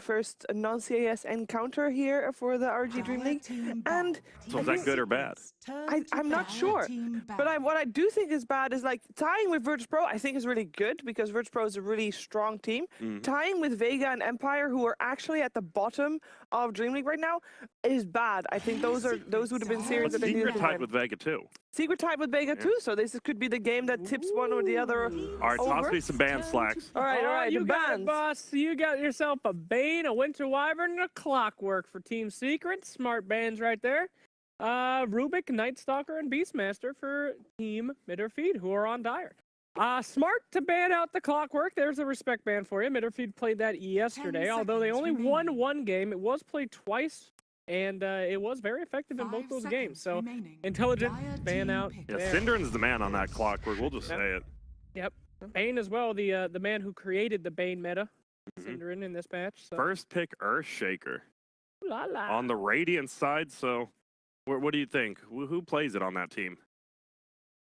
first non-CIS encounter here for the RG Dream League. And So is that good or bad? I'm not sure. But what I do think is bad is like tying with Virtus Pro, I think is really good because Virtus Pro is a really strong team. Tying with Vega and Empire, who are actually at the bottom of Dream League right now, is bad. I think those would have been series But that they needed Secret to tied win. with Vega too. Secret tied with Vega too, so this could be the game that tips one or the other. All right, toss over. me some band slacks. All right, you the got it, bands. boss. You got yourself a Bane, a Winter Wyvern, and a Clockwork for Team Secret. Smart bands right there. Rubik, Night Stalker, and Beastmaster for Team Midderfeed, who are on Dire. Smart to ban out the Clockwork. There's a respect ban for you. Midderfeed played that yesterday, although they only won one game. It was played twice, and it was very effective in both those games. So, intelligent, ban out. Yeah, there. Syndren's the man on that Clockwork. We'll just say it. Yep. Bane as well, the man who created the Bane meta. Syndren in this match. So. First pick Earthshaker. Ooh la la. On the Radiant side, so what do you think? Who plays it on that team?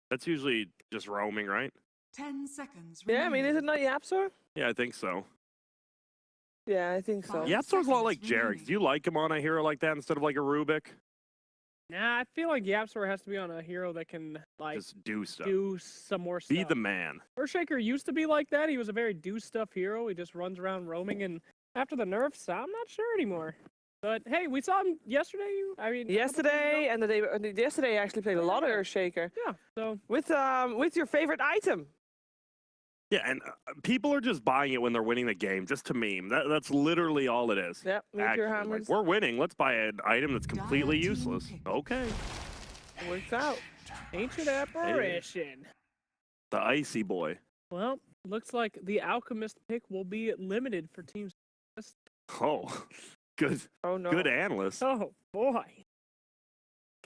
That's usually just roaming, right? 10 seconds. Yeah, I mean, is it not Yapsor? Yeah, I think so. Yeah, I think so. Yapsor's a lot like Jarek. Do you like him on a hero like that instead of like a Rubik? Nah, I feel like Yapsor has to be on a hero that can, like, Just do stuff. do some more stuff. Be the man. Earthshaker used to be like that. He was a very do stuff hero. He just runs around roaming, and after the nerfs, I'm not sure anymore. But hey, we saw him yesterday. I mean, Yesterday and the day. Yesterday, I actually played a lot of Earthshaker. Yeah. So with your favorite item. Yeah, and people are just buying it when they're winning the game, just to meme. That's literally all it is. Yep, with your Actually, hammers. like, we're winning. Let's buy an item that's completely useless. Okay. It works out. Ancient Apparition. The Icy Boy. Well, looks like the Alchemist pick will be limited for Team CIS. Oh, good. Oh no. Good analyst. Oh boy.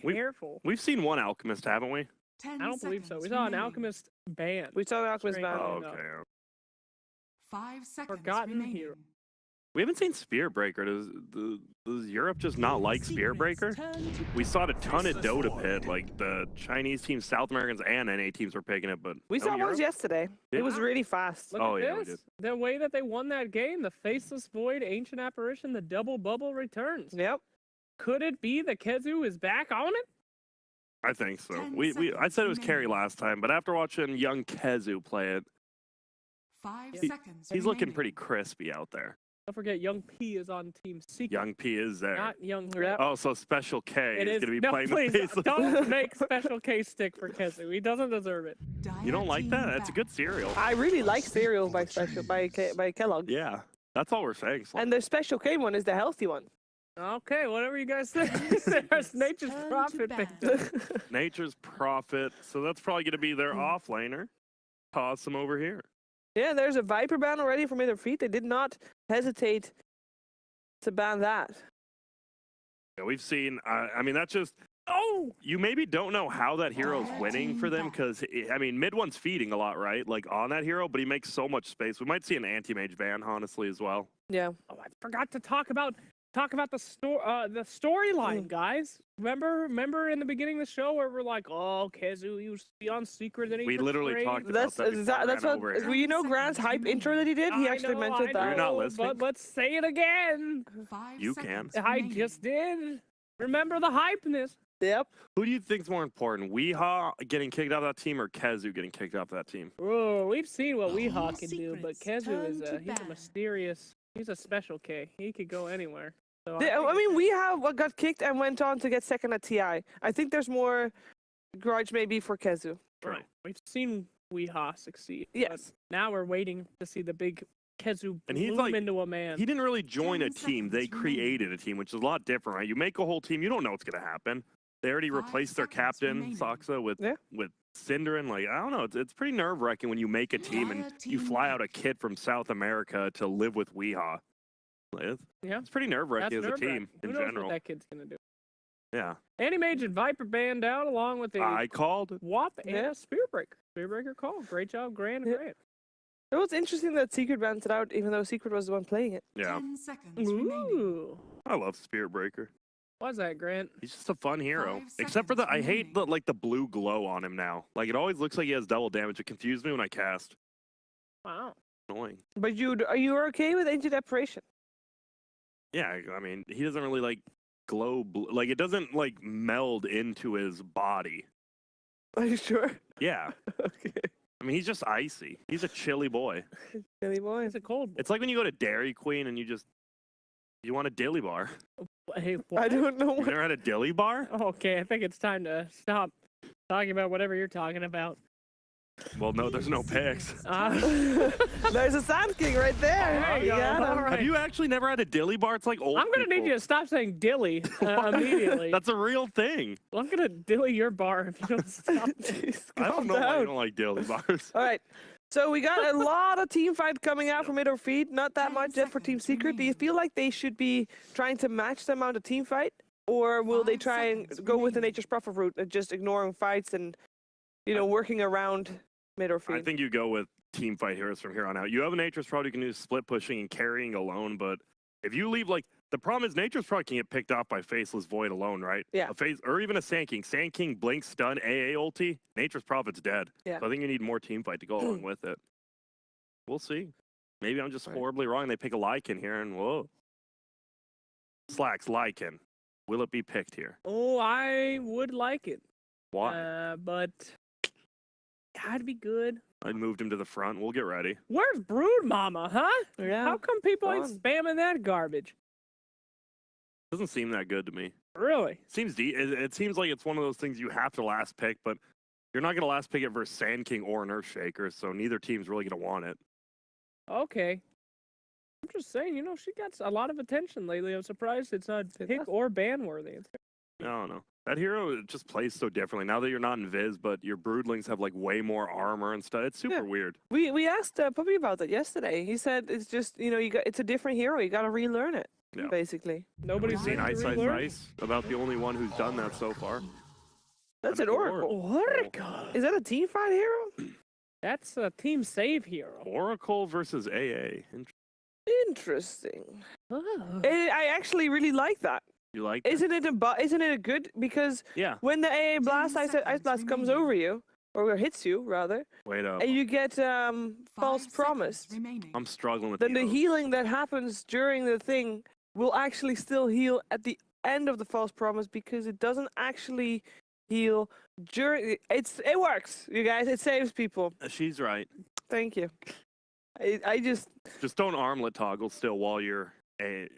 Careful. We've seen one Alchemist, haven't we? I don't believe so. We saw an Alchemist ban. We saw an Alchemist ban. Oh, enough. okay. 5 seconds. Forgotten remaining. hero. We haven't seen Spearbreaker. Does Europe just not like Spearbreaker? We saw it a ton of Dota pit. Like the Chinese teams, South Americans, and NA teams were picking it, but We no saw Europe? ones yesterday. Yeah. It was really fast. Look Oh, at yeah, we this. did. The way that they won that game, the Faceless Void, Ancient Apparition, the Double Bubble returns. Yep. Could it be that Kezu is back on it? I think so. 10 I said it was seconds Carry remaining. last time, but after watching young Kezu play it, 5 He- seconds. he's looking remaining. pretty crispy out there. Don't forget, Young P is on Team Secret. Young P is there. Not Young Yep. Oh, so Special K It is is. going to be No, playing please, the Faceless. don't make Special K stick for Kezu. He doesn't deserve it. You don't like Team that? That's a back. good cereal. I really like cereal by Kellogg. Yeah, that's all we're saying. Sly. And the Special K one is the healthy one. Okay, whatever you guys say. There's Nature's Turn to Prophet bat. picked up. Nature's Prophet. So that's probably going to be their off laner. Toss them over here. Yeah, there's a Viper ban already from their feet. They did not hesitate to ban that. Yeah, we've seen. I mean, that's just. Oh, you maybe don't know how that hero's winning for them because I mean, mid one's feeding a lot, right? Like on that hero, but he makes so much space. We might see an anti-mage ban, honestly, as well. Yeah. Oh, I forgot to talk about the storyline, guys. Remember in the beginning of the show where we're like, oh, Kezu used to be on Secret, and he We literally betrayed. talked about That's that. before I that's ran what. over here. Well, you know Grant's hype intro that he did. He I actually know, mentioned I that. You're not know, listening. But let's say it again. 5 You seconds can. I remaining. just did. Remember the hypeness. Yep. Who do you think's more important, Weehaw getting kicked out of that team or Kezu getting kicked out of that team? Oh, we've seen what All Weehawk can do, but secrets Kezu is turn to he's a ban. mysterious. He's a special K. He could go anywhere. So I mean, we have what got kicked and went on to get second at TI. I think there's more grudge maybe for Kezu. right. We've seen Weehaw succeed. but Yes. Now we're waiting to see the big Kezu And he's bloom like- into a man. He didn't really join a 10 team. They seconds remaining. created a team, which is a lot different, right? You make a whole team, you don't know what's going to happen. They already 5 replaced their seconds captain, remaining. Saksa, with Yeah. Syndren. Like, I don't know. It's pretty nerve-wracking when you make a team and Dire you team fly out a pick. kid from South America to live with Weehaw. Like, Yeah. It's pretty nerve-wracking as a nerve-wracking. team Who in knows general. what that kid's gonna do? Yeah. Anti-Mage and Viper banned out along with a I called. WAP and Yeah. a Spearbreaker. Spearbreaker call. Great job, Grant and Yeah. Grant. It was interesting that Secret banned it out, even though Secret was the one playing it. Yeah. 10 seconds remaining. Ooh. I love Spirit Breaker. What's that, Grant? He's just a fun hero. 5 Except for the, seconds I hate remaining. the blue glow on him now. Like, it always looks like he has double damage. It confused me when I cast. Wow. Annoying. But are you okay with Ancient Apparition? Yeah, I mean, he doesn't really like glow blue. Like it doesn't like meld into his body. Are you sure? Yeah. Okay. I mean, he's just icy. He's a chilly boy. Billy boy. It's a cold. It's like when you go to Dairy Queen and you want a dilly bar. Hey, what? I don't know You've what. never had a dilly bar? Okay, I think it's time to stop talking about whatever you're talking about. Well, no, there's no pics. There's a Sand King right there. There you You go. got him. All right. Have you actually never had a dilly bar? It's like old I'm gonna need people. you to stop saying dilly immediately. That's a real thing. I'm gonna dilly your bar if you don't stop. Jeez, I don't calm know why down. you don't like dilly bars. All right. So we got a lot of team fight coming out from mid or feed. Not that 10 much yet for Team seconds Secret. Do you remaining. feel like they should be trying to match the amount of team fight? Or will they 5 try and seconds go with the remaining. Nature's Prophet route and just ignoring fights and, working around mid or feed? I think you go with team fight heroes from here on out. You have a Nature's Prod who can do split pushing and carrying alone, but if you leave the problem is Nature's Prod can get picked off by Faceless Void alone, right? Yeah. Or even a Sand King. Sand King, Blink, Stun, AA ulti, Nature's Prophet's dead. Yeah. So I think you need more team fight to go along with it. We'll see. Maybe I'm just Right. horribly wrong. They pick a Lycan here and whoa. Slacks, Lycan. Will it be picked here? Oh, I would like it. Why? But that'd be good. I moved him to the front. We'll get ready. Where's Brood Mama, huh? Yeah. How come people ain't gone. spamming that garbage? Doesn't seem that good to me. Really? It seems like it's one of those things you have to last pick, but you're not going to last pick it versus Sand King or an Earthshaker, so neither team's really going to want it. Okay. I'm just saying, she gets a lot of attention lately. I'm surprised it's not It pick does. or ban worthy. I don't know. That hero just plays so differently. Now that you're not in Viz, but your Broodlings have like way more armor and stuff. It's super Yeah. weird. We asked Puppy about that yesterday. He said it's just, it's a different hero. You got to relearn it, Yeah. basically. Nobody's Seen seen Ice Ice Relearn? Ice? About the only one who's done that so far. That's An an Oracle. Oracle. Is that a team fight hero? That's a team save hero. Oracle versus AA. Interesting. Oh. I actually really like that. You like that? Isn't it a good, because Yeah. when the AA blast, 10 Ice seconds blast comes remaining. over you, or hits you rather, Wait up. and you get 5 false seconds promise, remaining. I'm struggling with then the those. healing that happens during the thing will actually still heal at the end of the false promise, because it doesn't actually heal during. It works, you guys. It saves people. She's right. Thank you. I just Just don't armlet toggle still while you're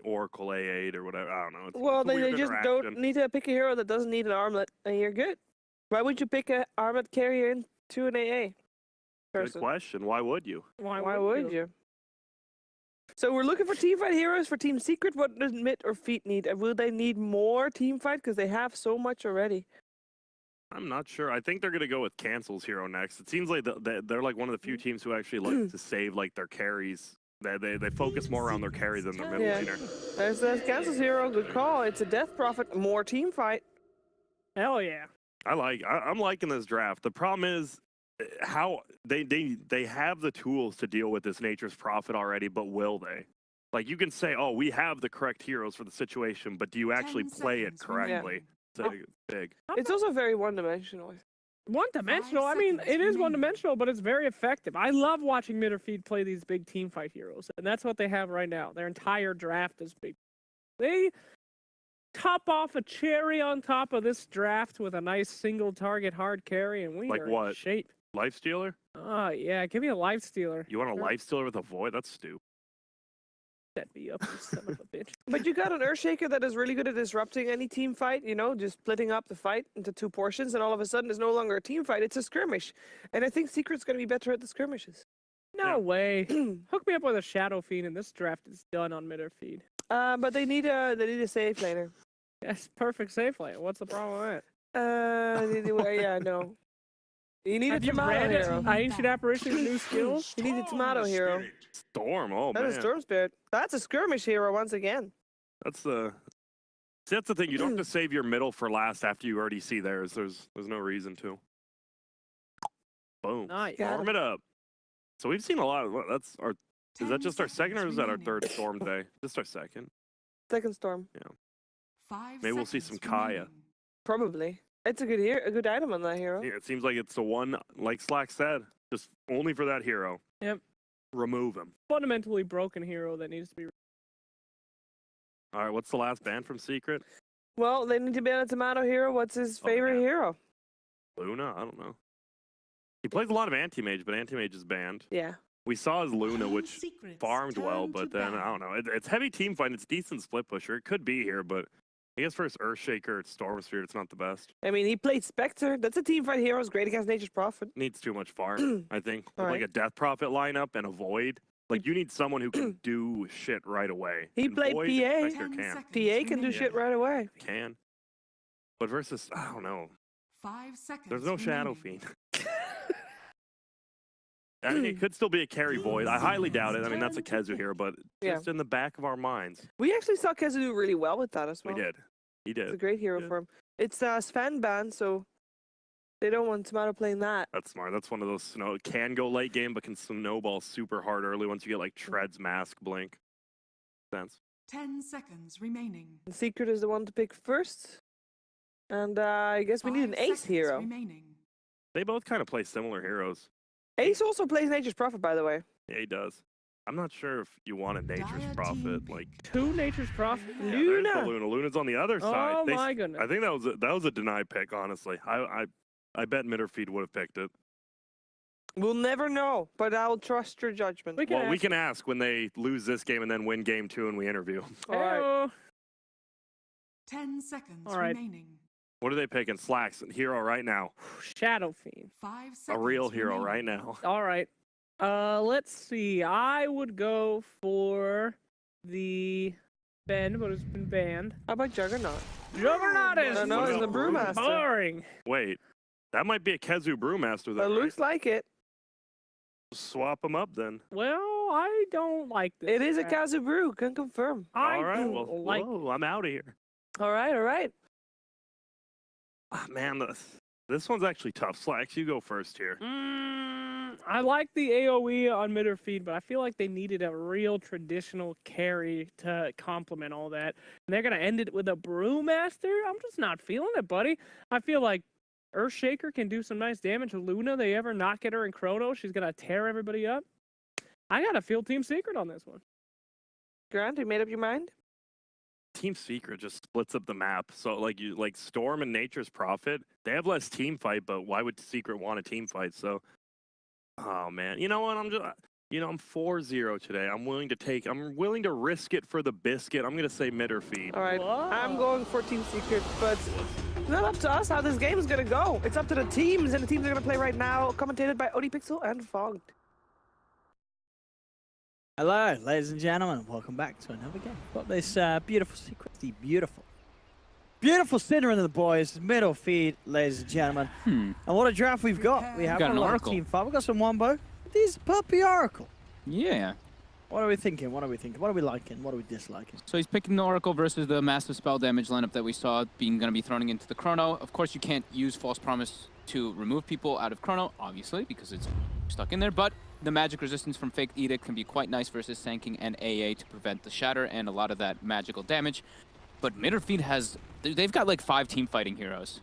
Oracle A8 or whatever. I don't know. It's well, a then weird they just interaction. don't need to pick a hero that doesn't need an armlet, and you're good. Why would you pick an armlet carrier into an AA Good person? question. Why would you? Why would you? So we're looking for teamfight heroes for Team Secret. What does Mid or Feet need? And will they need more teamfight? Because they have so much already. I'm not sure. I think they're going to go with Cancel's hero next. It seems like they're like one of the few teams who actually like to save like their carries. They focus more around their carry than their middle Yeah. laner. There's the Kansas hero. Good call. It's a Death Prophet. More teamfight. Hell yeah. I'm liking this draft. The problem is how they have the tools to deal with this Nature's Prophet already, but will they? Like you can say, oh, we have the correct heroes for the situation, but do you actually 10 play it seconds remaining. correctly? It's big. It's also very one-dimensional. One-dimensional. I mean, seconds it is remaining. one-dimensional, but it's very effective. I love watching mid or feed play these big team fight heroes, and that's what they have right now. Their entire draft is big. They top off a cherry on top of this draft with a nice single target hard carry, and we Like are in what? shape. Life Stealer? Oh yeah, give me a life stealer. You want a Sure. Life Stealer with a Void? That's stupid. Set me up, you son of a bitch. But you got an Earthshaker that is really good at disrupting any team fight, just splitting up the fight into two portions, and all of a sudden it's no longer a team fight, it's a skirmish. And I think Secret's going to be better at the skirmishes. No Yeah. way. Hook me up with a Shadow Fiend, and this draft is done on mid or feed. But they need a safe laner. That's perfect safe lane. What's the problem with Yeah, no. You need that? a Have you tomato read hero. Ancient Apparition's new skills? You need a tomato hero. Storm. Oh That man. is Storm Spirit. That's a skirmish hero once again. That's the. See, that's the thing. You don't have to save your middle for last after you already see theirs. There's no reason to. Boom. Nice. Got Arm it up. So we've seen a lot of. That's our. Is that 10 just our second or is that our seconds third remaining. storm today? Just our second. Second Storm. 5 Maybe we'll see seconds some Kaya. remaining. Probably. It's a good hero, a good item on that hero. Yeah, it seems like it's the one, like Slack said, just only for that hero. Yep. Remove him. Fundamentally broken hero that needs to be All right, what's the last ban from Secret? Well, they need to ban a tomato hero. What's his favorite yeah. hero? Luna? I don't know. He plays a lot of anti-mage, but anti-mage is banned. Yeah. We saw his Luna, which Secrets farmed well, turn but to then, ban. I don't know. It's heavy team fight. It's decent split pusher. It could be here, but I guess versus Earthshaker, Storm Spirit, it's not the best. I mean, he played Spectre. That's a team fight hero. It's great against Nature's Prophet. Needs too much farm, I think. With All like right. a Death Prophet lineup and a Void. Like, you need someone who can do shit right away. He And played Void, PA. Spectre 10 can. seconds PA can do remaining. shit right away. Can. But versus, I don't know. 5 seconds. There's no Shadow remaining. Fiend. I mean, it could still be a carry Void. I highly doubt it. I mean, that's a Kezu here, but Yeah. just in the back of our minds. We actually saw Kezu do really well with that as well. We did. He It's a did. great hero Yeah. for him. It's Sven ban, so they don't want Tomato playing that. That's smart. That's one of those can go late game, but can snowball super hard early once you get like Tread's Mask Blink. Sense. 10 seconds remaining. The Secret is the one to pick first. And I guess we need an 5 ace seconds hero. remaining. They both kind of play similar heroes. Ace also plays Nature's Prophet, by the way. Yeah, he does. I'm not sure if you want a Nature's Dire Prophet. team Like, pick. 2 Nature's Prophet. yeah, there's the Luna. Luna. Luna's on the other side. Oh They my goodness. I think that was a denied pick, honestly. I bet Midderfeed would have picked it. We'll never know, but I'll trust your judgment. We can Well, we ask- can ask when they lose this game and then win game 2 and we interview. All right. Heyo. 10 seconds All right. remaining. What are they picking? Slacks, hero right now. Shadow Fiend. 5 seconds. A real hero remaining. right now. All right. Let's see. I would go for the Ben, but it's been banned. How about Juggernaut? Juggernaut is No, no, it's the Brewmaster. boring. Wait, that might be a Kezu Brewmaster then, It looks right? like it. Swap them up then. Well, I don't like this. It is a crap. Kazu Brew, can confirm. I All right, don't well, like. whoa, I'm out of here. All right, all right. Ah, man, this one's actually tough. Slacks, you go first here. I like the AOE on mid or feed, but I feel like they needed a real traditional carry to complement all that. And they're gonna end it with a Brewmaster. I'm just not feeling it, buddy. I feel like Earthshaker can do some nice damage. Luna, they ever not get her in Chrono, she's gonna tear everybody up. I gotta feel Team Secret on this one. Grant, you made up your mind? Team Secret just splits up the map. So like Storm and Nature's Prophet, they have less team fight, but why would Secret want a team fight? So, oh man, you know what? I'm 4-0 today. I'm willing to risk it for the biscuit. I'm gonna say mid or feed. All right. I'm Whoa. going for Team Secret, but it's not up to us how this game is going to go. It's up to the teams, and the teams are going to play right now, commentated by ODPixel and Fogged. Hello, ladies and gentlemen. Welcome back to another game. Got this beautiful secret, the beautiful center in the boys, middle feed, ladies and gentlemen. And what a draft we've got. We have Got a an lot of Oracle. team fight. We've got some Wombo. This puppy Oracle. Yeah. What are we thinking? What are we thinking? What are we liking? What are we disliking? So he's picking the Oracle versus the massive spell damage lineup that we saw being going to be thrown into the Chrono. Of course, you can't use False Promise to remove people out of Chrono, obviously, because it's stuck in there. But the magic resistance from Fake Edict can be quite nice versus Sanking and AA to prevent the Shatter and a lot of that magical damage. But Midderfeed they've got like 5 team fighting heroes.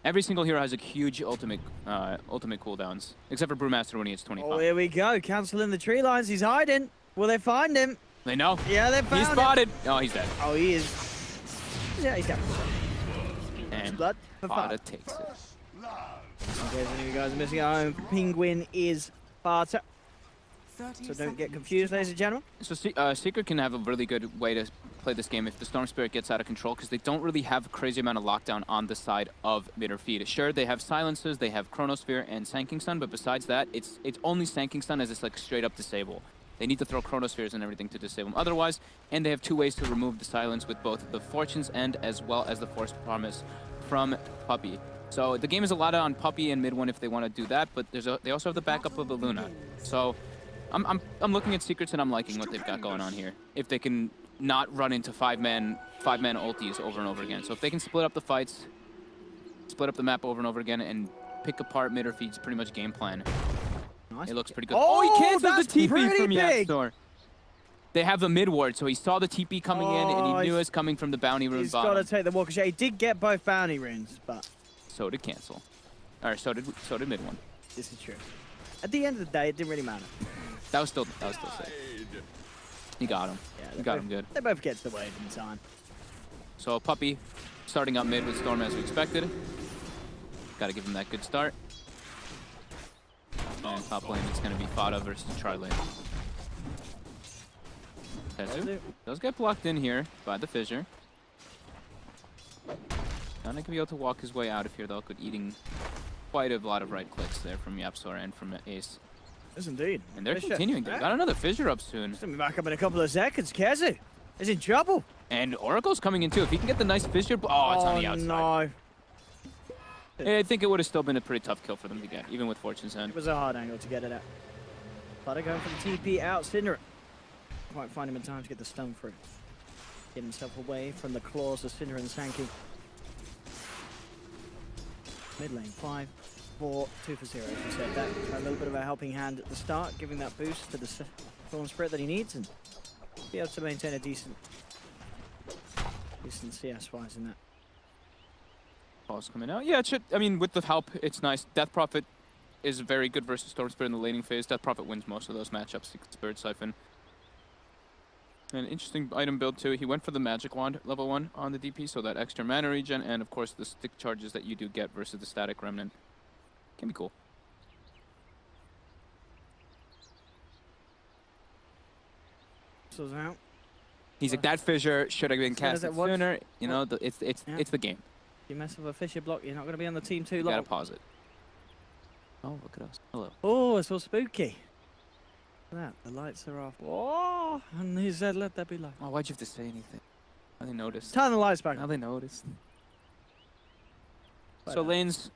Every single hero has a huge ultimate cooldowns, except for Brewmaster when he hits 25. Oh, here we go. Canceling the tree lines. He's hiding. Will they find him? They know. Yeah, they found He's him. spotted. Oh, he's dead. Oh, he is. Yeah, he's down. And Blood for Fada Fada. takes it. In case any of you guys are missing out, Penguin is Fada. 30 So don't get seconds confused, to ladies and gentlemen. So Secret can have a really good way to play this game if the Storm Spirit gets out of control, because they don't really have a crazy amount of lockdown on the side of mid or feed. Sure, they have silences, they have Chronosphere and Sanking Stun, but besides that, it's only Sanking Stun as it's like straight up disable. They need to throw Chronospheres and everything to disable them otherwise, and they have 2 ways to remove the silence with both the Fortune's End as well as the Force Promise from Puppy. So the game is a lot on Puppy and mid one if they want to do that, but they also have the backup of the Luna. So I'm looking at Secrets and I'm liking what they've got going on here. If they can not run into 5-man ultis over and over again. So if they can split up the fights, split up the map over and over again, and pick apart mid or feed's pretty much game plan. Nice. It looks pretty good. Oh, He canceled that's the TP pretty from big. Yaxor. They have the mid ward, so he saw the TP coming in, and Oh, he knew he's- it was coming from the bounty rune He's got to bottom. take the walk of shame. He did get both bounty runes, but So did cancel. Or so did mid one. this is true. At the end of the day, it didn't really matter. That was still sick. He got him. Yeah, He got him good. They both get to the wave in time. So Puppey starting up mid with Storm as we expected. Got to give him that good start. And top lane, it's going to be Fada versus Charlie. Tezu does get blocked in here by the fissure. Not going to be able to walk his way out of here though, good eating quite a lot of right clicks there from Yapsor and from Ace. Yes, indeed. And they're Fissure. continuing. They got another fissure up soon. He's gonna be back up in a couple of seconds. Kezu is in trouble. And Oracle's coming in too. If he can get the nice fissure, oh, it's on the outside. No. Yeah, I think it would have still been a pretty tough kill for them to get, even with Fortune's End. It was a hard angle to get it at. Fada going for the TP out. Cinder quite find him in time to get the stun through. Get himself away from the claws of Cinder and Sankey. Mid lane, 5, 4, 2 for 0, as you said. That a little bit of a helping hand at the start, giving that boost to the Thorn Spirit that he needs, and be able to maintain a decent CS-wise in that. Pause coming out. Yeah, it should. I mean, with the help, it's nice. Death Prophet is very good versus Storm Spirit in the laning phase. Death Prophet wins most of those matchups. Spirit Siphon. An interesting item build too. He went for the Magic Wand level 1 on the DP, so that extra mana regen, and of course the stick charges that you do get versus the Static Remnant. Can be cool. So out. He's like, that fissure should have been So does casted it work? sooner. You know, it's Yeah. it's the game. If you mess with a fissure block, you're not going to be on the team too You long. gotta pause it. Oh, look at us. Hello. Oh, it's all spooky. Look at that, the lights are off. Oh, and he said, let that be light. Oh, why'd you have to say anything? Now they noticed. Turn the lights back Now on. they noticed. But, So lanes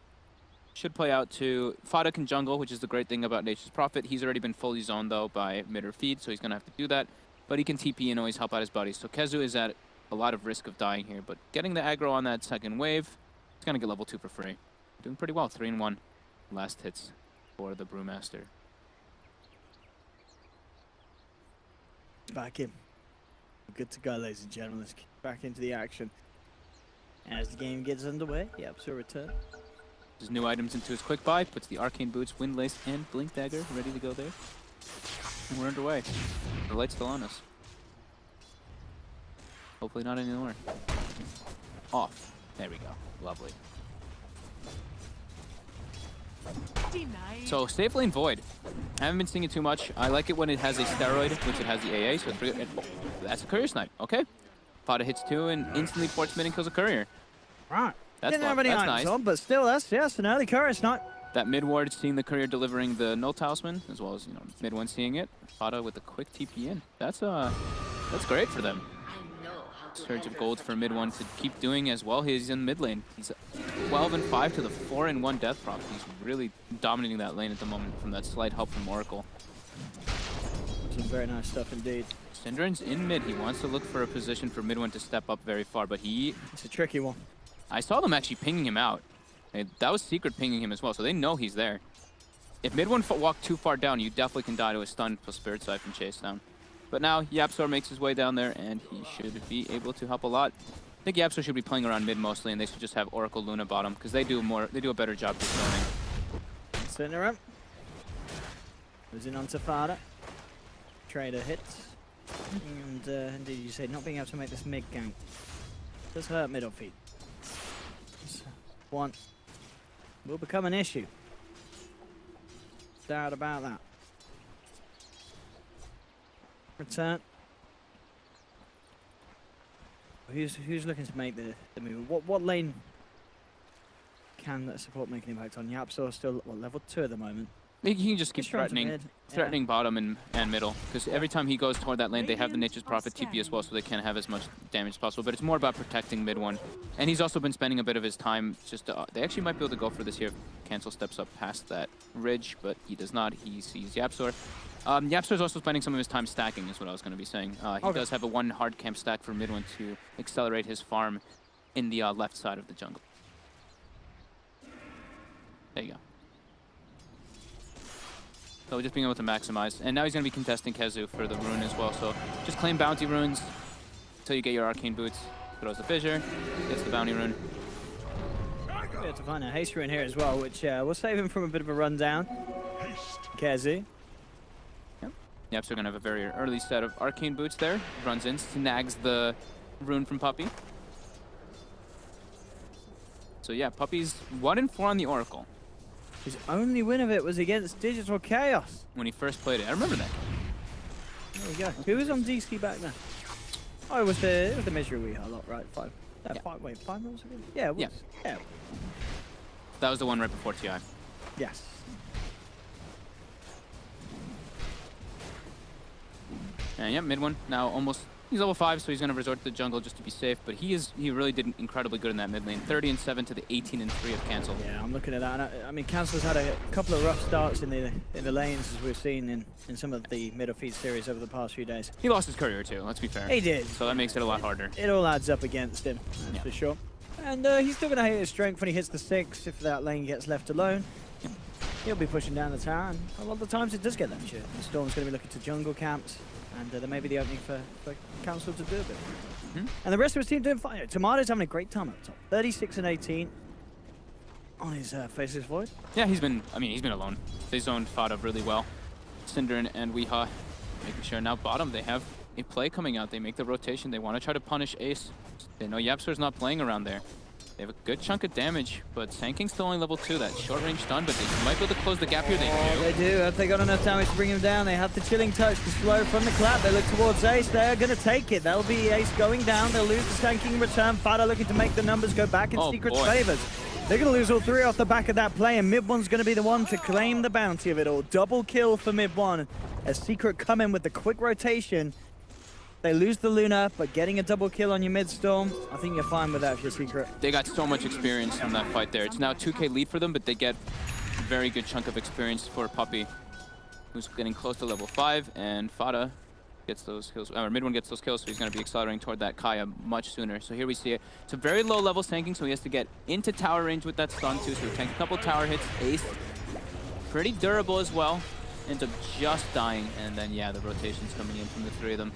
should play out to Fada can jungle, which is the great thing about Nature's Prophet. He's already been fully zoned though by mid or feed, so he's gonna have to do that. But he can TP and always help out his buddies. So Kezu is at a lot of risk of dying here, but getting the aggro on that second wave, he's gonna get level 2 for free. Doing pretty well, 3-1 last hits for the Brewmaster. Back in. Good to go, ladies and gentlemen. Let's get back into the action. As the game gets underway, yep, so return. His new items into his quick buy, puts the Arcane Boots, Windlace, and Blink Dagger ready to go there. And we're underway. The light's still on us. Hopefully not anymore. Off. There we go. Lovely. So, safe lane Void. I haven't been seeing it too much. I like it when it has a steroid, which it has the AA, so it's pretty good. Oh, that's a courier snipe. Okay. Fada hits 2 and instantly ports mid and kills a courier. Right. That's Didn't have any items nice. on, but still, that's an early courier snipe. That mid ward seeing the courier delivering the null talisman, as well as mid one seeing it. Fada with a quick TP in. That's great for them. Surge of gold for mid one to keep doing as well. He's in mid lane. He's 12 and 5 to the 4 and 1 death prop. He's really dominating that lane at the moment from that slight help from Oracle. Some very nice stuff indeed. Syndren's in mid. He wants to look for a position for mid one to step up very far, but It's a tricky one. I saw them actually pinging him out. That was secret pinging him as well, so they know he's there. If mid one walked too far down, you definitely can die to a stun plus Spirit Siphon chase down. But now Yapsor makes his way down there, and he should be able to help a lot. I think Yapsor should be playing around mid mostly, and they should just have Oracle Luna bottom because they do a better job zoning. Center up. Losing on to Fada. Trader hits. And indeed, you say not being able to make this mid gank does hurt middle feet. One will become an issue. Doubt about that. Return. Who's looking to make the move? What lane can that support make an impact on? Yapsor still level 2 at the moment. He can just keep He's trying to threatening. mid. Threatening bottom and middle, because every time he goes toward that lane, they have the Nature's Prophet TP as well, so they can't have as much damage as possible. But it's more about protecting mid one. And he's also been spending a bit of his time just to, they actually might be able to go for this here if Cancel steps up past that ridge, but he does not. He sees Yapsor. Yapsor's also spending some of his time stacking, is what I was going to be saying. He does have a 1 hard camp stack for mid one to accelerate his farm in the left side of the jungle. There you go. So just being able to maximize. And now he's going to be contesting Kezu for the rune as well. So just claim bounty runes until you get your Arcane Boots. Throws the fissure, gets the bounty rune. We have to find a haste rune here as well, which we'll save him from a bit of a rundown. Kezu. Yep. Yep, so we're gonna have a very early set of arcane boots there. Runs in, snags the rune from Puppey. So yeah, Puppey's 1-4 on the Oracle. His only win of it was against Digital Chaos. When he first played it. I remember that. There we go. Who was on DC back then? Oh, it was the Misery We a lot, right? 5. Yeah. 5 rounds ago? Yeah, it was. Yeah. Yeah. That was the one right before TI. Yes. And yeah, mid one now almost. He's level 5, so he's going to resort to the jungle just to be safe. But he really did incredibly good in that mid lane. 30-7 to the 18-3 of Cancel. Yeah, I'm looking at that. And I mean, Cancel's had a couple of rough starts in the lanes, as we've seen in some of the middle feed series over the past few days. He lost his courier too, let's be fair. He did. So that makes it a lot harder. It all adds up against him, that's for sure. And he's still going to hit his strength when he hits the 6 if that lane gets left alone. He'll be pushing down the tower, and a lot of the times it does get that shit. And Storm's going to be looking to jungle camps, and there may be the opening for Council to do a bit. And the rest of his team doing fine. Tomato's having a great time up top. 36-18 on his Faceless Void. Yeah, he's been alone. They zoned Fada really well. Cinder and Weehaw making sure now bottom they have a play coming out. They make the rotation. They want to try to punish Ace. They know Yapsor's not playing around there. They have a good chunk of damage, but Sanking's still only level 2. That short range stun, but they might be able to close the gap here. They do. If they got enough damage to bring him down, they have the chilling touch to slow from the clap. They look towards Ace. They're going to take it. That'll be Ace going down. They'll lose the Sanking return. Fada looking to make the numbers go back in Secret's favors. They're going to lose all 3 off the back of that play, and Mid One's going to be the one to claim the bounty of it all. Double kill for Mid One as Secret come in with the quick rotation. They lose the Luna, but getting a double kill on your mid-storm, I think you're fine with that if you're Secret. They got so much experience from that fight there. It's now 2k lead for them, but they get a very good chunk of experience for Puppey, who's getting close to level 5, and Fada gets those kills, or Mid One gets those kills, so he's going to be accelerating toward that Kaya much sooner. So here we see it. It's a very low level Sanking, so he has to get into tower range with that stun too, so he tanks a couple tower hits. Ace, pretty durable as well, ends up just dying, and then yeah, the rotation's coming in from the 3 of them.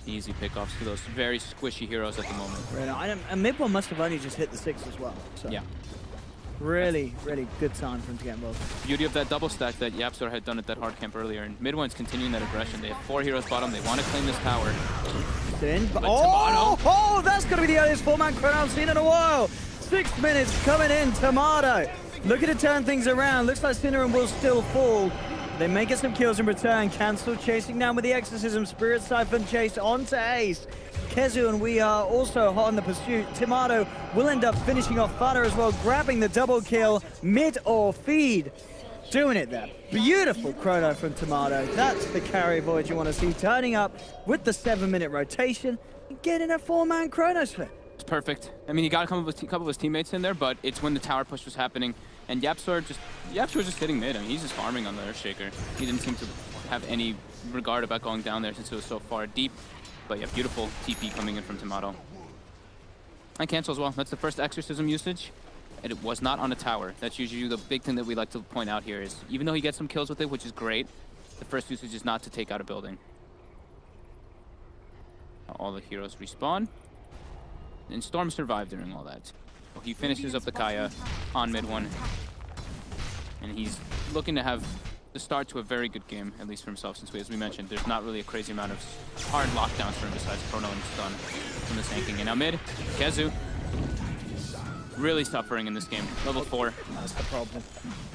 Easy pickoffs for those very squishy heroes at the moment. Right, and Mid One must have only just hit the 6 as well. So yeah. Really, really good time for him to get involved. Beauty of that double stack that Yapsor had done at that hard camp earlier, and Mid One's continuing that aggression. They have 4 heroes bottom. They want to claim this tower. That's going to be the earliest 4-man chrono I've seen in a while. 6 minutes coming in. Tomato looking to turn things around. Looks like Cinnamon will still fall. They may get some kills in return. Cancel chasing down with the Exorcism. Spirit Siphon chase onto Ace. Kezu and we are also hot in the pursuit. Tomato will end up finishing off Fada as well, grabbing the double kill. Mid or feed. Doing it there. Beautiful chrono from Tomato. That's the carry Void you want to see. Turning up with the 7-minute rotation and getting a 4-man chrono split. It's perfect. I mean, he got a couple of his teammates in there, but it's when the tower push was happening. And Yapsor was just sitting mid. I mean, he's just farming on the Earthshaker. He didn't seem to have any regard about going down there since it was so far deep. But yeah, beautiful TP coming in from Tomato. And Cancel as well. That's the first Exorcism usage. And it was not on a tower. That's usually the big thing that we like to point out here is, even though he gets some kills with it, which is great, the first usage is not to take out a building. All the heroes respawn. And Storm survived during all that. He finishes up the Kaya on Mid One. And he's looking to have the start to a very good game, at least for himself, since as we mentioned, there's not really a crazy amount of hard lockdowns for him besides Chrono and Stun from the Sanking. And now mid, Kezu. Really suffering in this game. Level 4. That's the problem.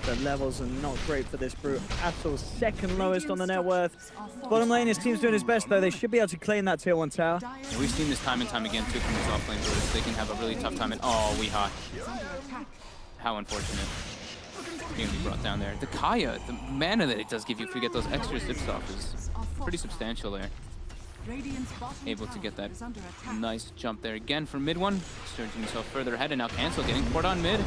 The levels are not great for this brute. Absol second lowest on the net worth. Bottom lane, his team's doing his best though. They should be able to claim that tier 1 tower. And we've seen this time and time again too from these off lane brutes. They can have a really tough time. And oh, Weehaw. How unfortunate. Being brought down there. The Kaya, the mana that it does give you if you get those extra zips off is pretty substantial there. Able to get that nice jump there again from Mid One, surging himself further ahead, and now Cancel getting poured on mid.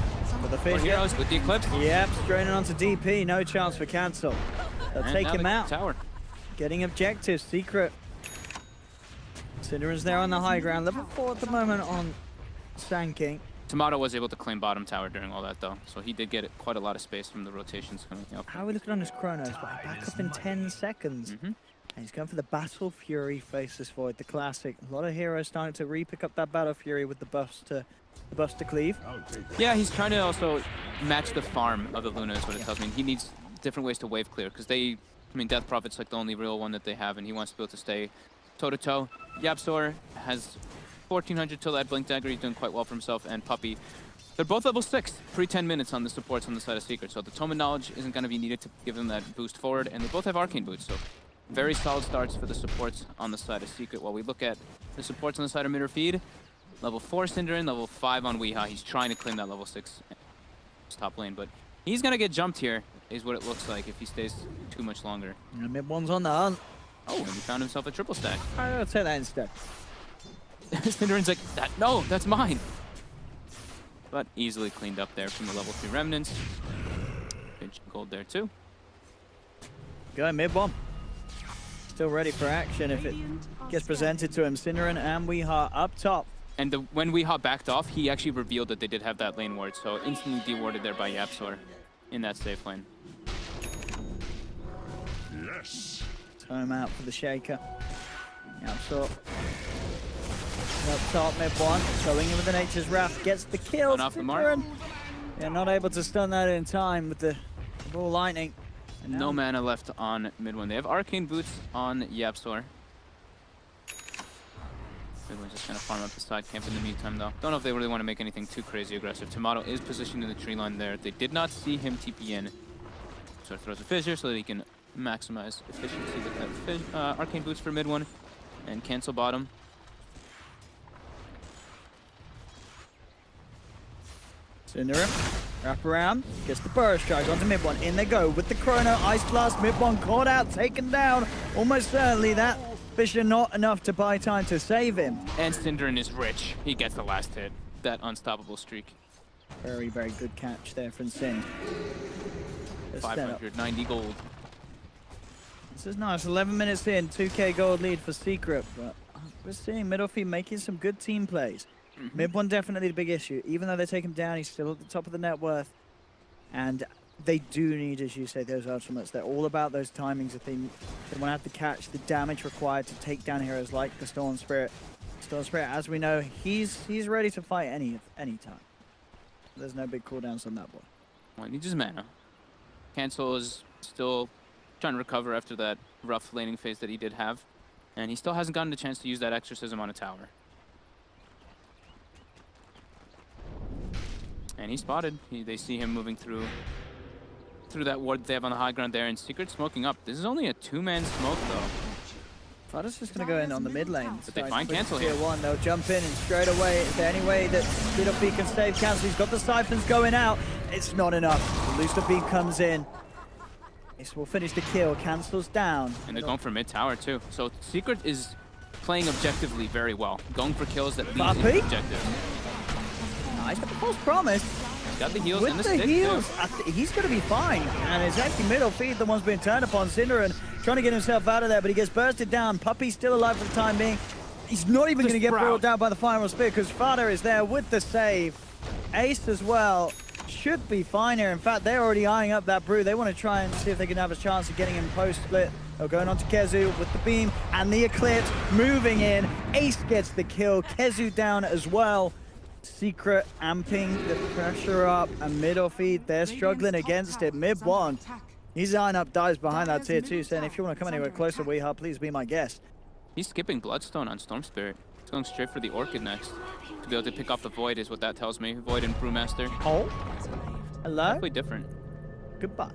With the More heroes with the Eclipse. Yep, straining onto DP, no chance for Cancel. They'll And take now him the out. Tower. Getting objectives, Secret. Cinderen's there on the high ground, level 4 at the moment on Sanking. Tomato was able to claim bottom tower during all that though, so he did get quite a lot of space from the rotations coming up. How are we looking on his chronos? Back up in 10 seconds. And he's going for the Battle Fury Faceless Void, the classic. A lot of heroes starting to re-pick up that Battle Fury with the buffs to cleave. Yeah, he's trying to also match the farm of the Luna is what it tells me. He needs different ways to wave clear because they I mean, Death Prophet's like the only real one that they have, and he wants to be able to stay toe-to-toe. YapzOr has 1400 till that Blink Dagger. He's doing quite well for himself, and Puppey. They're both level 6, pre-10 minutes on the supports on the side of Secret, so the Tome of Knowledge isn't going to be needed to give them that boost forward, and they both have Arcane Boots, so very solid starts for the supports on the side of Secret. While we look at the supports on the side of Midderfeed, level 4 Synderen, level 5 on Weeha. He's trying to claim that level 6 top lane, but he's going to get jumped here, is what it looks like if he stays too much longer. And mid-one's on the hunt. Oh, and he found himself a triple stack. I'll take that instead. Synderen's like, no, that's mine. But easily cleaned up there from the level 3 remnants. Pinch gold there too. Go mid-one. Still ready for action if it gets presented to him. Synderen and Weeha up top. And when Weeha backed off, he actually revealed that they did have that lane ward, so instantly dewarded there by YapzOr in that safe lane. Yes. Time out for the shaker. YapzOr up top, mid-one. Going in with the Nature's Wrath. Gets the kill. Off the mark. Yeah, not able to stun that in time with the ball lightning. And no mana left on mid-one. They have Arcane Boots on YapzOr. Mid-one's just going to farm up the side camp in the meantime, though. Don't know if they really want to make anything too crazy aggressive. Tomato is positioned in the tree line there. They did not see him TP in. So it throws a Fissure so that he can maximize efficiency with that Arcane Boots for mid-one and cancel bottom. Synderen, wrap around, gets the burst charge onto mid-one. In they go with the Chrono, Ice Blast, mid-one caught out, taken down. Almost certainly that Fissure not enough to buy time to save him. And Synderen is rich. He gets the last hit. That unstoppable streak. Very, very good catch there from Sin. 590 gold. This is nice. 11 minutes in, 2k gold lead for Secret, but we're seeing Midderfeed making some good team plays. Mid-one definitely the big issue. Even though they take him down, he's still at the top of the net worth. And they do need, as you say, those ultimates. They're all about those timings. If they want to have to catch the damage required to take down heroes like the Storm Spirit. Storm Spirit, as we know, he's ready to fight any time. There's no big cooldowns on that boy. Well, he needs his mana. Cancel is still trying to recover after that rough laning phase that he did have. And he still hasn't gotten the chance to use that exorcism on a tower. And he's spotted. They see him moving through that ward they have on the high ground there, and Secret smoking up. This is only a 2-man smoke though. Vada's just going to go in on the mid lane. But they find Cancel here. One, they'll jump in and straight away. Is there any way that Midderfeed can save Cancel? He's got the siphons going out. It's not enough. The Looster Beam comes in. This will finish the kill. Cancel's down. And they're going for mid tower too. So Secret is playing objectively very well. Going for kills that lead to the objective. He's got the false promise. He's got the heals With and the the stick heals, too. he's going to be fine. And it's actually Midderfeed the one's being turned upon. Synderen trying to get himself out of there, but he gets bursted down. Puppey's still alive for the time being. He's not even going to get brought down by the final spear because Vada is there with the save. Ace as well should be fine here. In fact, they're already eyeing up that brew. They want to try and see if they can have a chance of getting him post-split. They're going on to Kezu with the beam and the Eclipse moving in. Ace gets the kill. Kezu down as well. Secret amping the pressure up, and Midderfeed, they're struggling against it. Mid-one, he's eyeing up dives behind that tier 2, saying if you want to come anywhere closer, Weeha, please be my guest. He's skipping Bloodstone on Storm Spirit. He's going straight for the Orchid next. To be able to pick off the Void is what that tells me. Void and Brewmaster. Oh, hello? Definitely different. Goodbye.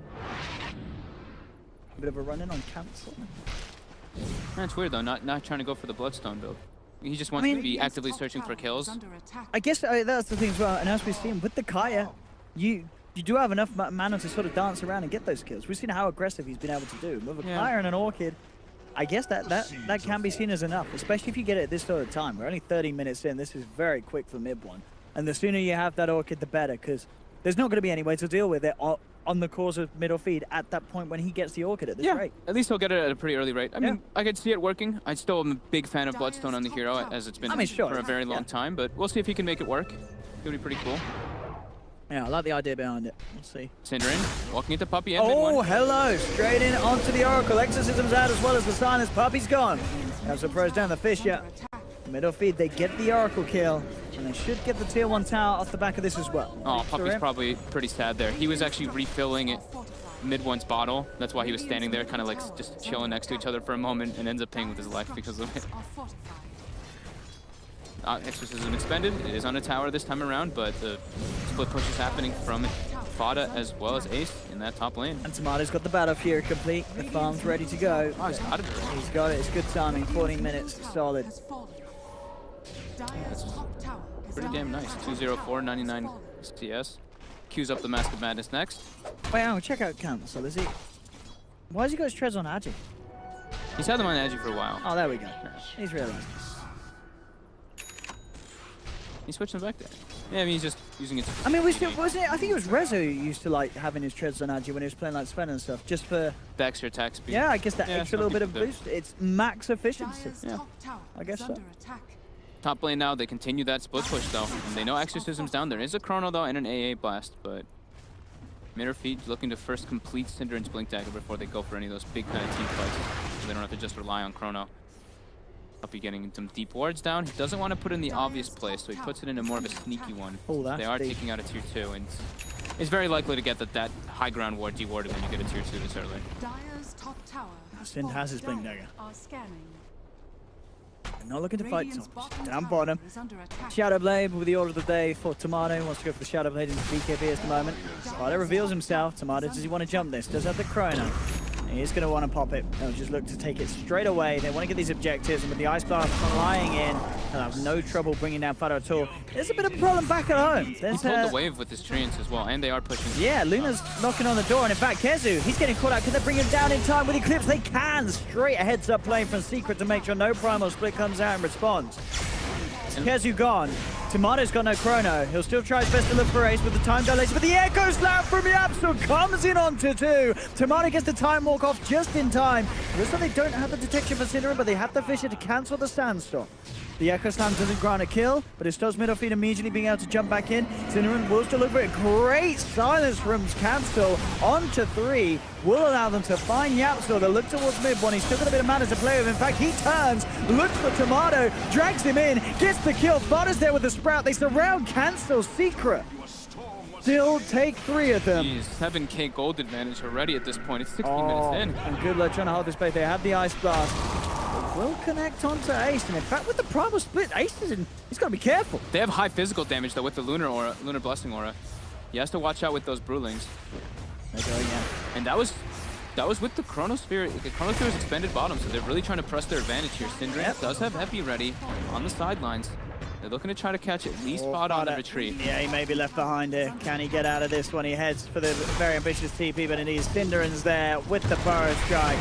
A bit of a run-in on Cancel. That's weird though, not trying to go for the Bloodstone build. He just wants to be actively searching for kills. I guess that's the thing as well, and as we've seen with the Kaya, you do have enough mana to sort of dance around and get those kills. We've seen how aggressive he's been able to do. With a Kaya and an Orchid, I guess that can be seen as enough, especially if you get it at this sort of time. We're only 30 minutes in. This is very quick for mid-one. And the sooner you have that Orchid, the better, because there's not going to be any way to deal with it on the course of Midderfeed at that point when he gets the Orchid at this rate. At least he'll get it at a pretty early rate. I mean, I could see it working. I still am a big fan of Bloodstone on the hero, as it's been for a very long time, but we'll see if he can make it work. It would be pretty cool. Yeah, I like the idea behind it. We'll see. Synderen walking into Puppey and oh, hello! Straight in onto the Oracle. Exorcism's out as well as the silence. Puppey's gone. That's a throws down the Fissure. Midderfeed, they get the Oracle kill, and they should get the tier 1 tower off the back of this as well. Oh, Puppey's probably pretty sad there. He was actually refilling it mid one's bottle. That's why he was standing there, kind of like just chilling next to each other for a moment, and ends up paying with his life because of it. Exorcism expended. It is on a tower this time around, but the split push is happening from Fada as well as Ace in that top lane. And Tomato's got the battle fury complete. The farm's ready to go. Oh, he's got it already. He's got it. It's good timing. 14 minutes. Solid. Pretty damn nice. 204, 99 CS. Queues up the Mask of Madness next. Wait, hang on. Check out Cancel. Is he? Why has he got his treads on Agi? He's had them on Agi for a while. Oh, there we go. He's realized. He switched them back there. Yeah, I mean, he's just using it. I mean, wasn't it? I think it was Rezo who used to like having his treads on Agi when he was playing like Sven and stuff, just for The extra attack speed. yeah, I guess that Yeah, extra some little bit of people do. boost. It's max efficiency. Yeah. I guess so. Top lane now, they continue that split push though. And they know Exorcism's down. There is a Chrono though and an AA blast, but Mirror Feet looking to first complete Cinder and Blink Dagger before they go for any of those big kind of team fights. So they don't have to just rely on Chrono. Puppey getting some deep wards down. He doesn't want to put in the obvious place, so he puts it into more of a sneaky one. Oh, that's they are deep. taking out a tier 2, and it's very likely to get that high ground ward dewarded when you get a tier 2 this early. Sin has his Blink Dagger. Scanning. Not looking to fight top. Down bottom. Shadow Blade with the order of the day for Tomato. Wants to go for the Shadow Blade into BKB at the moment. Spider reveals himself. Tomato, does he want to jump this? Does have the Chrono. He is going to want to pop it. They'll just look to take it straight away. They want to get these objectives, and with the Ice Blast flying in, they'll have no trouble bringing down Fado at all. There's a bit of a problem back at home. He's There's, pulled the wave with his treants as well, and they are pushing. yeah, Luna's knocking on the door, and in fact, Kezu, he's getting caught out. Can they bring him down in time with Eclipse? They can. Straight a heads-up play from Secret to make sure no Primal Split comes out and responds. Kezu gone. Tomato's got no Chrono. He'll still try his best to look for Ace with the time dilation, but the Echo Slam from Yapsul comes in onto 2. Tomato gets the time walk off just in time. Looks like they don't have the detection for Cinder, but they have the Fissure to cancel the Sandstorm. The Echo Slam doesn't grant a kill, but it stops middle feet immediately being able to jump back in. Cinnamon will still look for it. Great silence from Cancel onto 3. Will allow them to find Yapsul. They look towards mid one. He's still got a bit of mana to play with. In fact, he turns, looks for Tomato, drags him in, gets the kill. Fodder's there with the Sprout. They surround Cancel's Secret. Still take 3 of them. Jeez, 7k gold advantage already at this point. It's 60 Oh, minutes in. and good luck trying to hold this base. They have the Ice Blast. They will connect onto Ace, and in fact, with the Primal Split, Ace is in. He's got to be careful. They have high physical damage though with the Lunar Blessing Aura. He has to watch out with those Brewlings. There they go again. And that was with the Chronosphere. The Chronosphere is expended bottom, so they're really trying to press their advantage here. Syndra does have Epi ready on the sidelines. They're looking to try to catch at least Fada on the retreat. Yeah, he may be left behind here. Can he get out of this one? He heads for the very ambitious TP, but it is Cinderan's there with the Burrow Strike.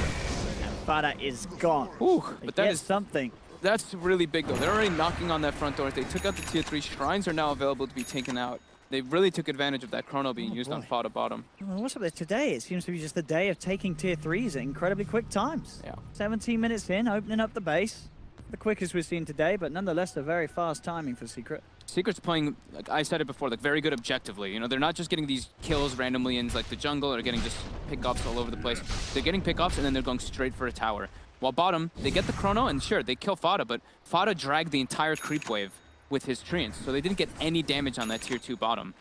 And Fada is gone. Ooh, They but that get is something. that's really big though. They're already knocking on that front door. They took out the tier 3. Shrines are now available to be taken out. They really took advantage of that Chrono being used on Fada bottom. Well, what's up there today? It seems to be just the day of taking tier 3s at incredibly quick times. Yeah. 17 minutes in, opening up the base. The quickest we've seen today, but nonetheless a very fast timing for Secret. Secret's playing, like I said it before, like very good objectively. You know, they're not just getting these kills randomly in like the jungle or getting just pickups all over the place. They're getting pickups and then they're going straight for a tower. While bottom, they get the Chrono and sure, they kill Fada, but Fada dragged the entire creep wave with his treants, so they didn't get any damage on that tier 2 bottom.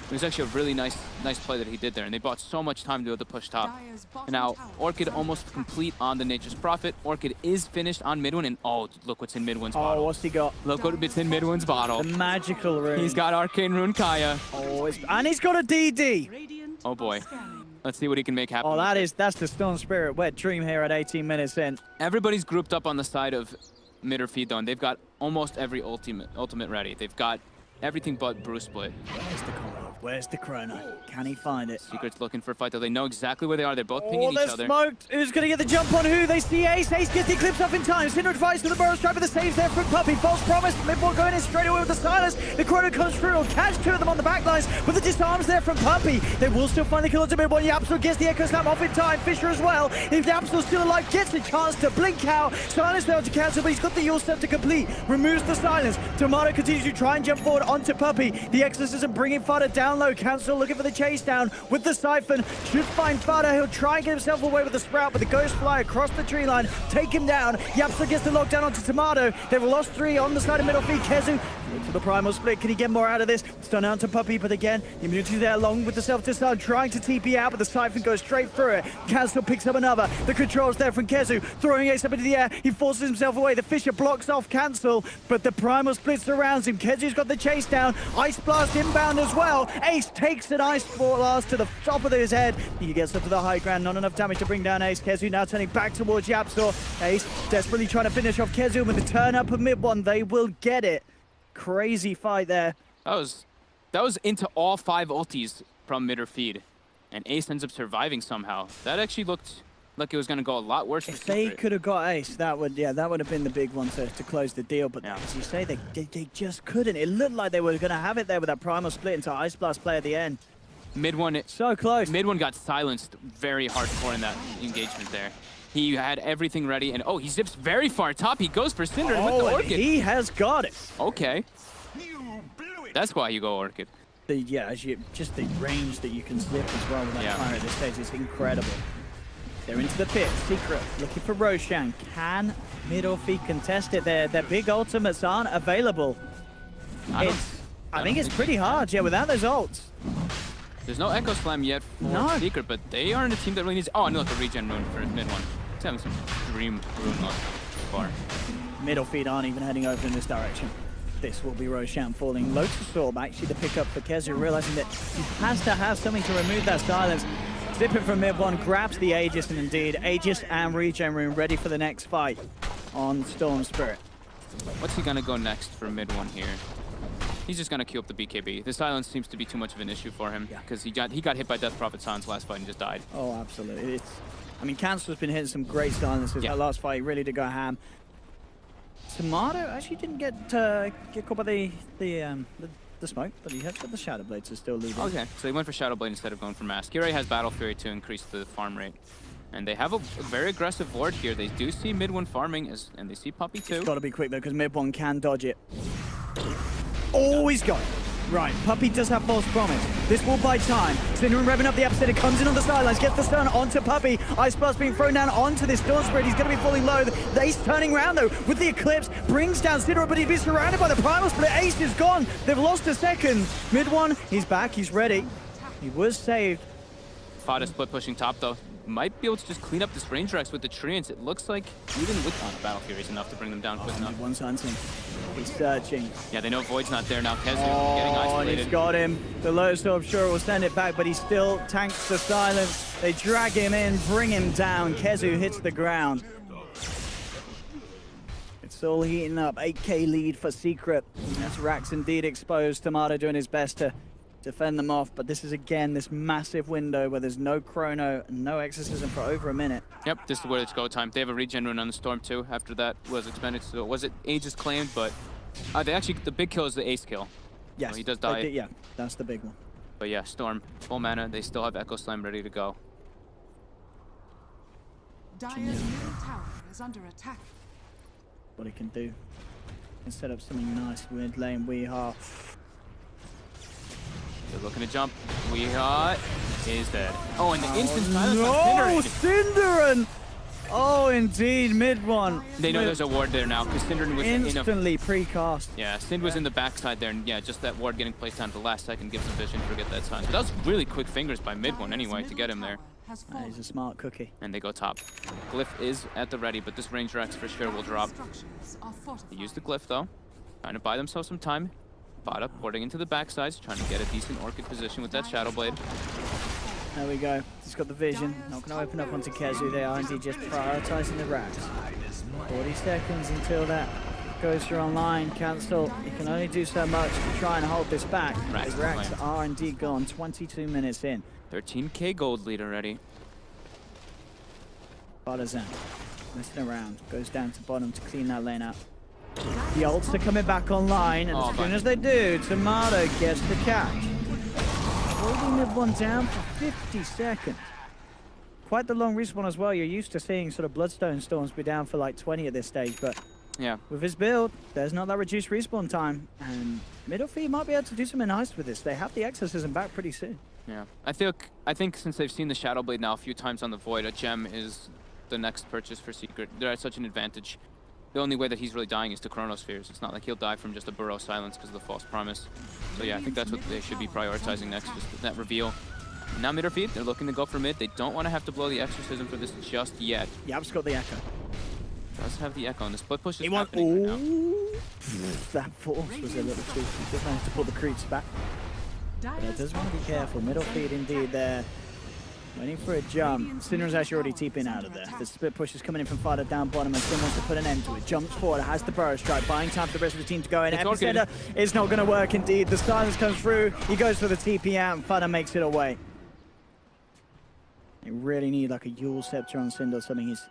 It was actually a really nice play that he did there, and they bought so much time to be able to push top. And now, Orchid almost complete on the Nature's Prophet. Orchid is finished on mid one, and oh, look what's in mid one's bottle. Oh, what's he got? Look what's in mid one's bottle. The magical rune. He's got Arcane Rune Kaya. Oh, and he's got a DD. Oh boy. Let's see what he can make happen. Oh, that's the Stone Spirit Wet Dream here at 18 minutes in. Everybody's grouped up on the side of mid or feed though, and they've got almost every ultimate ready. They've got everything but Brew Split. Where's the combo? Where's the Chrono? Can he find it? Secret's looking for a fight though. They know exactly where they are. They're both pinging each they're other. smoked. Who's going to get the jump on who? They see Ace. Ace gets the Eclipse up in time. Cinder advice to the Burrow Strike, but the saves there from Puppey. False promise. Midboard going in straight away with the silence. The Chrono comes through. He'll catch 2 of them on the backlines, but the disarms there from Puppey. They will still find the kill onto Midboard. Yapsul gets the Echo Slam off in time. Fissure as well. If Yapsul's still alive, gets a chance to blink out. Silence there to cancel, but he's got the Yule Step to complete. Removes the silence. Tomato continues to try and jump forward onto Puppey. The Exorcism bringing Fada down down low. Cancel looking for the chase down with the Siphon. Should find Fada. He'll try and get himself away with the Sprout, but the Ghost fly across the tree line. Take him down. Yapster gets the lockdown onto Tomato. They've lost 3 on the side of middle feed. Kezu to the primal split. Can he get more out of this? Stun out to Puppey, but again, the immunity there along with the self-disarm, trying to TP out, but the Siphon goes straight through it. Cancel picks up another. The controls there from Kezu, throwing Ace up into the air. He forces himself away. The Fisher blocks off Cancel, but the primal split surrounds him. Kezu's got the chase down. Ice Blast inbound as well. Ace takes an Ice Blast to the top of his head. He gets up to the high ground. Not enough damage to bring down Ace. Kezu now turning back towards Yapstor. Ace desperately trying to finish off Kezu with the turn up of mid one. They will get it. Crazy fight there. That was into all 5 ultis from mid or feed, and Ace ends up surviving somehow. That actually looked like it was going to go a lot worse. If they could have got Ace, that would have been the big one to close the deal. But as you say, they just couldn't. It looked like they were going to have it there with that primal split into Ice Blast play at the end. Mid one, so close. Mid one got silenced very hardcore in that engagement there. He had everything ready, and he zips very far top. He goes for Cinder with the Orchid. He has got it. Okay. That's why you go Orchid. Just the range that you can zip as well with that fire at this stage is incredible. They're into the pit. Secret looking for Roshan. Can middle feed contest it? Their big ultimates aren't available. I think it's pretty hard, without those ults. There's no Echo Slam yet for Secret, but they aren't a team that really needs... Oh, no, look, a regen rune for mid one. He's having some Dream rune luck so far. Middle feed aren't even heading over in this direction. This will be Roshan falling low to Storm. Actually, the pickup for Kezu, realizing that he has to have something to remove that silence. Zipping from mid one, grabs the Aegis, and indeed, Aegis and regen rune ready for the next fight on Storm Spirit. What's he gonna go next for mid one here? He's just gonna queue up the BKB. The silence seems to be too much of an issue for him because he got hit by Death Prophet silence last fight and just died. Oh, absolutely. I mean, Cancel's been hitting some great silences. That last fight, he really did go ham. Tomato actually didn't get caught by the smoke, but he has got the Shadow Blade to still lead. Okay, so he went for Shadow Blade instead of going for Mask. He already has Battle Fury to increase the farm rate. And they have a very aggressive ward here. They do see mid one farming, and they see Puppey too. It's got to be quick though, because mid one can dodge it. Oh, he's got it. Right, Puppey does have false promise. This will buy time. Cinder revving up the upset. It comes in on the sidelines, gets the stun onto Puppey. Ice Blast being thrown down onto this Storm Spirit. He's going to be falling low. The Ace turning around though with the Eclipse. Brings down Cinder, but he'd be surrounded by the Primal Split. Ace is gone. They've lost a second. Mid one, he's back, he's ready. He was saved. Fada split pushing top though. Might be able to just clean up this Ranger X with the Treants. It looks like even with Battle Fury is enough to bring them down quick enough. One's hunting. He's searching. Yeah, they know Void's not there now. Kezu getting isolated. And he's got him. The Lotus Orb sure will send it back, but he still tanks the silence. They drag him in, bring him down. Kezu hits the ground. It's all heating up. 8K lead for Secret. That's Rax indeed exposed. Tomato doing his best to defend them off, but this is again this massive window where there's no chrono, no exorcism for over a minute. Yep, this is where it's go time. They have a regen rune on the Storm too after that was expended, so was it Aegis claimed, but they actually, the big kill is the Ace kill. Yes, so he does die. yeah, that's the big one. But yeah, Storm, full mana, they still have Echo Slam ready to go. Dire's middle tower is under attack. What he can do. Can set up something nice mid lane. We are They're looking to jump. Weehaw is dead. Oh, and the instant silence no, on Cinderin! Oh, indeed, mid one. They know there's a ward there now because Cinderin was instantly precast. Yeah, Cind was in the backside there, and yeah, just that ward getting placed down at the last second gives him vision to get that silence. But that was really quick fingers by mid one anyway to get him there. He's a smart cookie. And they go top. Glyph is at the ready, but this Ranger X for sure will drop. They use the Glyph though, trying to buy themselves some time. Fada porting into the backsides, trying to get a decent Orchid position with that Shadow Blade. There we go. He's got the vision. Not going to open up onto Kezu. They are indeed just prioritizing the racks. 40 seconds until that goes through online. Cancel. You can only do so much to try and hold this back. The racks are indeed gone. 22 minutes in. 13k gold lead already. Fadazan messing around. Goes down to bottom to clean that lane out. The ults are coming back online, and as soon as they do, Tomato gets the catch. Holding mid one down for 50 seconds. Quite the long respawn as well. You're used to seeing sort of Bloodstone Storms be down for like 20 at this stage, but Yeah. With his build, there's not that reduced respawn time, and middle feed might be able to do something nice with this. They have the exorcism back pretty soon. Yeah. I think since they've seen the Shadow Blade now a few times on the Void, a gem is the next purchase for Secret. They're at such an advantage. The only way that he's really dying is to Chronospheres. It's not like he'll die from just a Burrow Silence because of the False Promise. So yeah, I think that's what they should be prioritizing next, just that reveal. And now mid or feed, they're looking to go for mid. They don't want to have to blow the Exorcism for this just yet. Yap's got the Echo. Does have the Echo, and the split push is He wants. happening right now. That force was a little too. He just managed to pull the creeps back. But it does want to be careful. Middle feed indeed there. Waiting for a jump. Syndra's actually already TPing out of there. The split push is coming in from farther down bottom, and Sin wants to put an end to it. Jumps forward, has the burrow strike, buying time for the rest of the team to go in. Epicenter is not going to work indeed. The silence comes through. He goes for the TP out, and Fada makes it away. They really need like a Yule Scepter on Cinder or something. He's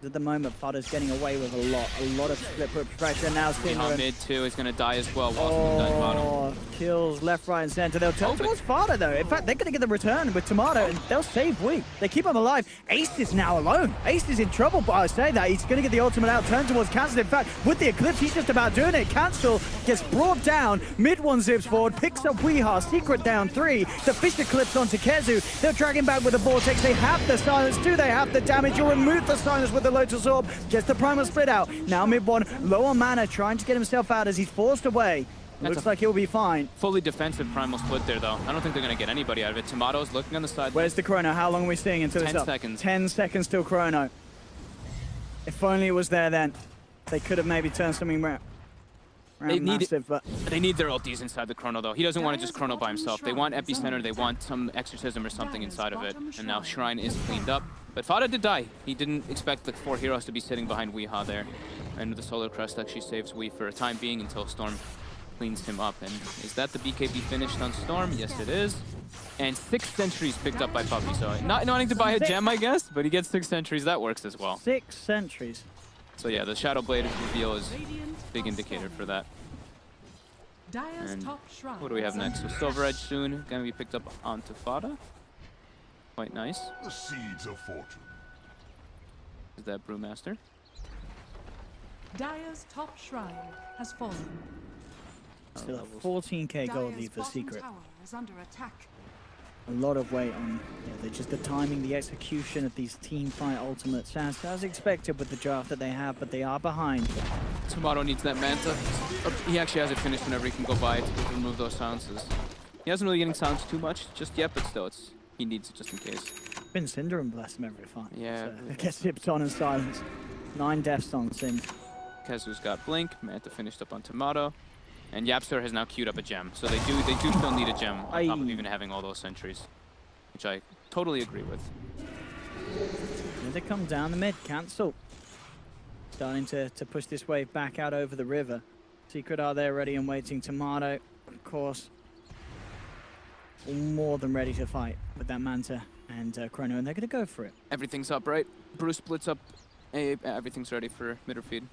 at the moment, Fada's getting away with a lot of split push pressure. Now Cinder mid too is going to die as well. Bottom. Kills left, right, and center. They'll turn towards Fada though. In fact, they're going to get the return with Tomato, and they'll save Wii. They keep him alive. Ace is now alone. Ace is in trouble, but I say that he's going to get the ultimate out, turn towards Cancel. In fact, with the Eclipse, he's just about doing it. Cancel gets brought down. Mid one zips forward, picks up Weeha. Secret down 3. The Fish Eclipse onto Kezu. They'll drag him back with the Vortex. They have the silence. Do they have the damage? You'll remove the silence with the Lotus Orb. Gets the primal split out. Now mid one, low on mana, trying to get himself out as he's forced away. Looks like he'll be fine. Fully defensive primal split there, though. I don't think they're going to get anybody out of it. Tomato's looking on the side. Where's the chrono? How long are we seeing until it's up? 10 seconds. 10 seconds till chrono. If only it was there then. They could have maybe turned something around massive, but they need their ultis inside the chrono, though. He doesn't want to just chrono by himself. They want Epicenter, they want some exorcism or something inside of it. And now Shrine is cleaned up. But Fada did die. He didn't expect the 4 heroes to be sitting behind Weeha there. And the Solar Crest actually saves Wii for a time being until Storm cleans him up. And is that the BKB finished on Storm? Yes, it is. And 6 sentries picked up by Puppy. So not wanting to buy a gem, I guess, but he gets 6 sentries. That works as well. 6 sentries. So yeah, the Shadow Blade reveal is a big indicator for that. And what do we have next? So Silver Edge soon going to be picked up onto Fada. Quite nice. The seeds of fortune. Is that Brewmaster? Dire's top shrine has fallen. Still a 14k gold lead for Secret. Tower is under attack. A lot of weight on just the timing, the execution of these team fight ultimates, as expected with the draft that they have, but they are behind. Tomato needs that Manta. He actually has it finished whenever he can go by to remove those silences. He hasn't really getting silenced too much just yet, but still, he needs it just in case. Been Cinder and bless him every fight. Yeah. So it gets hipped on and silence. 9 deaths on Cinder. Kezu's got Blink, Manta finished up on Tomato. And Yapster has now queued up a gem. So they do still need a gem on top of even having all those sentries. Which I totally agree with. Here they come down the mid, Cancel. Starting to push this wave back out over the river. Secret are there ready and waiting. Tomato, of course, more than ready to fight with that Manta and Chrono, and they're going to go for it. Everything's up, right? Bruce splits up. Everything's ready for mid or feed.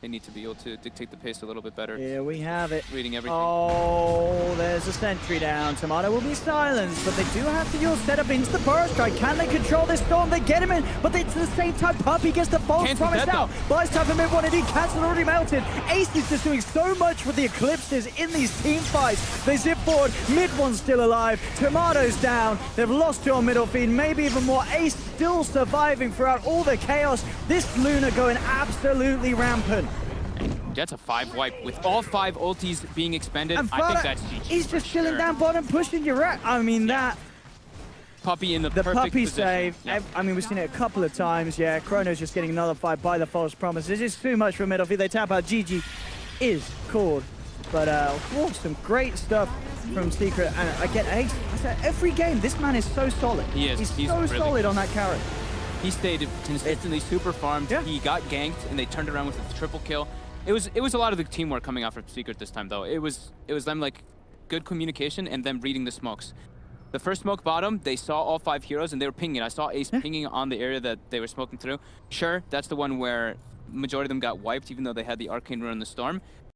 They need to be able to dictate the pace a little bit better. Here we have it. Reading everything. Oh, there's a sentry down. Tomato will be silenced, but they do have to use setup into the burst strike. Can they control this storm? They get him in, but it's the same time Puppy gets the false promise out. Buys time for mid one, and he Cancel already melted. Ace is just doing so much with the Eclipses in these team fights. They zip forward. Mid one's still alive. Tomato's down. They've lost 2 on middle feed, maybe even more. Ace still surviving throughout all the chaos. This Luna going absolutely rampant. That's a 5 wipe with all 5 ultis being expended. And I think that's GG. He's just chilling down bottom, pushing your rat. I mean, that. Puppy in the perfect Puppy position. save. Yeah. I mean, we've seen it a couple of times. Yeah, Chrono's just getting another fight by the false promise. This is too much for middle feed. They tap out. GG is called. But some great stuff from Secret. And again, Ace, I said every game, this man is so solid. He is. He's so really solid good. On that carry. He stayed consistently super farmed. Yeah. He got ganked, and they turned around with a triple kill. It was a lot of the teamwork coming out from Secret this time, though. It was them like good communication and them reading the smokes. The first smoke bottom, they saw all 5 heroes and they were pinging. I saw Ace pinging on the area that they were smoking through. Sure, that's the one where majority of them got wiped, even though they had the Arcane Rune in the Storm.